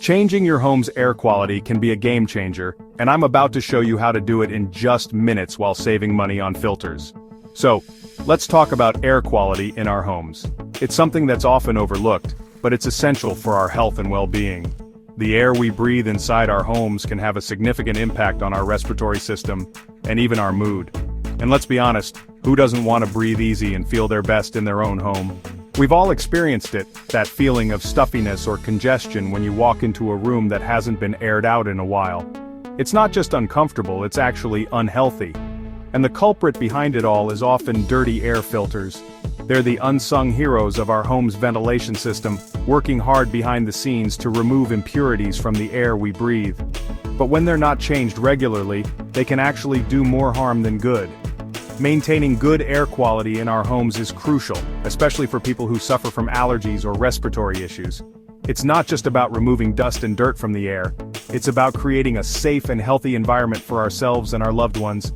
Changing your home's air quality can be a game changer, and I'm about to show you how to do it in just minutes while saving money on filters. So, let's talk about air quality in our homes. It's something that's often overlooked, but it's essential for our health and well-being. The air we breathe inside our homes can have a significant impact on our respiratory system, and even our mood. And let's be honest, who doesn't want to breathe easy and feel their best in their own home? We've all experienced it, that feeling of stuffiness or congestion when you walk into a room that hasn't been aired out in a while. It's not just uncomfortable, it's actually unhealthy. And the culprit behind it all is often dirty air filters. They're the unsung heroes of our home's ventilation system, working hard behind the scenes to remove impurities from the air we breathe. But when they're not changed regularly, they can actually do more harm than good. Maintaining good air quality in our homes is crucial, especially for people who suffer from allergies or respiratory issues. It's not just about removing dust and dirt from the air, it's about creating a safe and healthy environment for ourselves and our loved ones.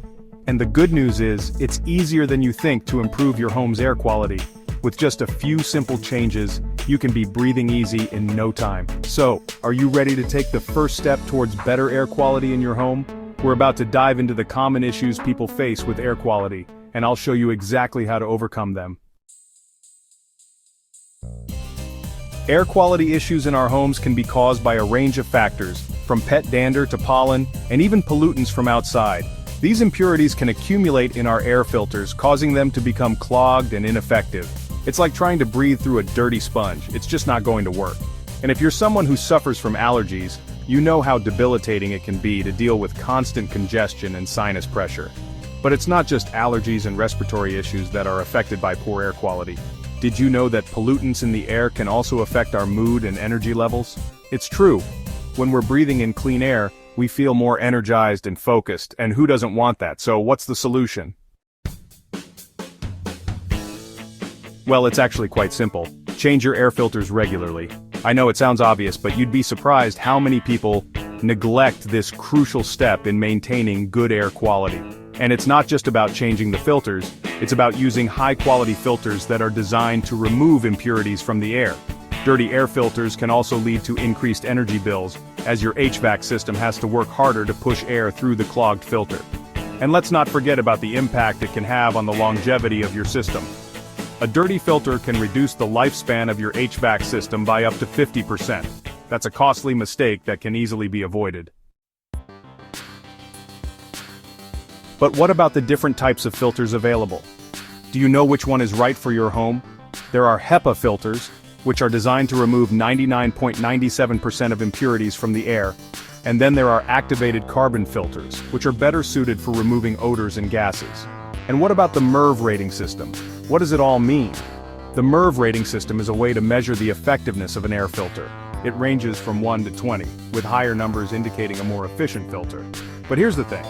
And the good news is, it's easier than you think to improve your home's air quality. With just a few simple changes, you can be breathing easy in no time. So, are you ready to take the first step towards better air quality in your home? We're about to dive into the common issues people face with air quality, and I'll show you exactly how to overcome them. Air quality issues in our homes can be caused by a range of factors, from pet dander to pollen, and even pollutants from outside. These impurities can accumulate in our air filters, causing them to become clogged and ineffective. It's like trying to breathe through a dirty sponge, it's just not going to work. And if you're someone who suffers from allergies, you know how debilitating it can be to deal with constant congestion and sinus pressure. But it's not just allergies and respiratory issues that are affected by poor air quality. Did you know that pollutants in the air can also affect our mood and energy levels? It's true. When we're breathing in clean air, we feel more energized and focused, and who doesn't want that? So what's the solution? Well, it's actually quite simple. Change your air filters regularly. I know it sounds obvious, but you'd be surprised how many people neglect this crucial step in maintaining good air quality. And it's not just about changing the filters, it's about using high-quality filters that are designed to remove impurities from the air. Dirty air filters can also lead to increased energy bills, as your HVAC system has to work harder to push air through the clogged filter. And let's not forget about the impact it can have on the longevity of your system. A dirty filter can reduce the lifespan of your HVAC system by up to 50%. That's a costly mistake that can easily be avoided. But what about the different types of filters available? Do you know which one is right for your home? There are HEPA filters, which are designed to remove 99.97% of impurities from the air. And then there are activated carbon filters, which are better suited for removing odors and gases. And what about the MERV rating system? What does it all mean? The MERV rating system is a way to measure the effectiveness of an air filter. It ranges from 1 to 20, with higher numbers indicating a more efficient filter. But here's the thing.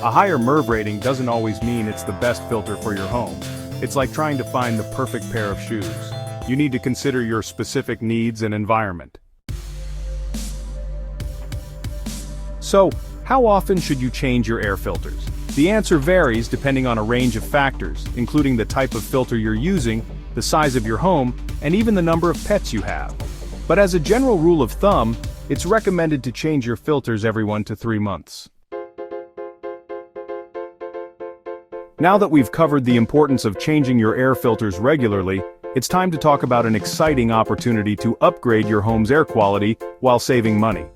A higher MERV rating doesn't always mean it's the best filter for your home. It's like trying to find the perfect pair of shoes. You need to consider your specific needs and environment. So, how often should you change your air filters? The answer varies depending on a range of factors, including the type of filter you're using, the size of your home, and even the number of pets you have. But as a general rule of thumb, it's recommended to change your filters every 1 to 3 months. Now that we've covered the importance of changing your air filters regularly, it's time to talk about an exciting opportunity to upgrade your home's air quality while saving money.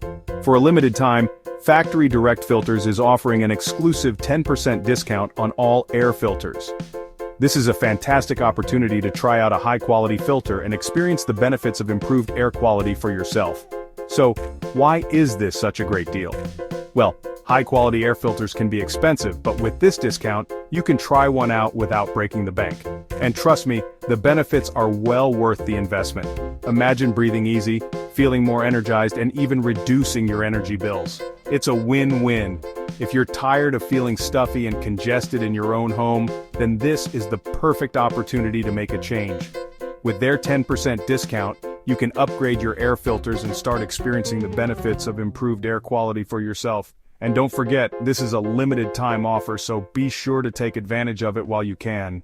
For a limited time, Factory Direct Filters is offering an exclusive 10% discount on all air filters. This is a fantastic opportunity to try out a high-quality filter and experience the benefits of improved air quality for yourself. So, why is this such a great deal? Well, high-quality air filters can be expensive, but with this discount, you can try one out without breaking the bank. And trust me, the benefits are well worth the investment. Imagine breathing easy, feeling more energized, and even reducing your energy bills. It's a win-win. If you're tired of feeling stuffy and congested in your own home, then this is the perfect opportunity to make a change. With their 10% discount, you can upgrade your air filters and start experiencing the benefits of improved air quality for yourself. And don't forget, this is a limited time offer, so be sure to take advantage of it while you can.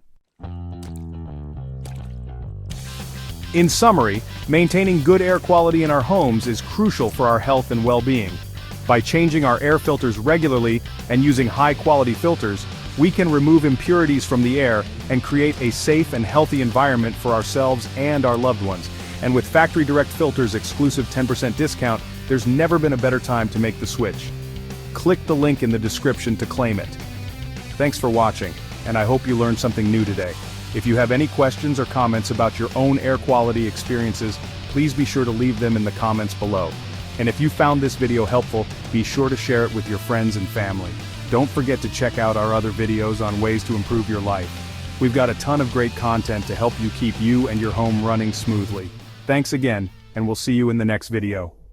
In summary, maintaining good air quality in our homes is crucial for our health and well-being. By changing our air filters regularly and using high-quality filters, we can remove impurities from the air and create a safe and healthy environment for ourselves and our loved ones. And with Factory Direct Filters' exclusive 10% discount, there's never been a better time to make the switch. Click the link in the description to claim it. Thanks for watching, and I hope you learned something new today. If you have any questions or comments about your own air quality experiences, please be sure to leave them in the comments below. And if you found this video helpful, be sure to share it with your friends and family. Don't forget to check out our other videos on ways to improve your life. We've got a ton of great content to help you keep you and your home running smoothly. Thanks again, and we'll see you in the next video.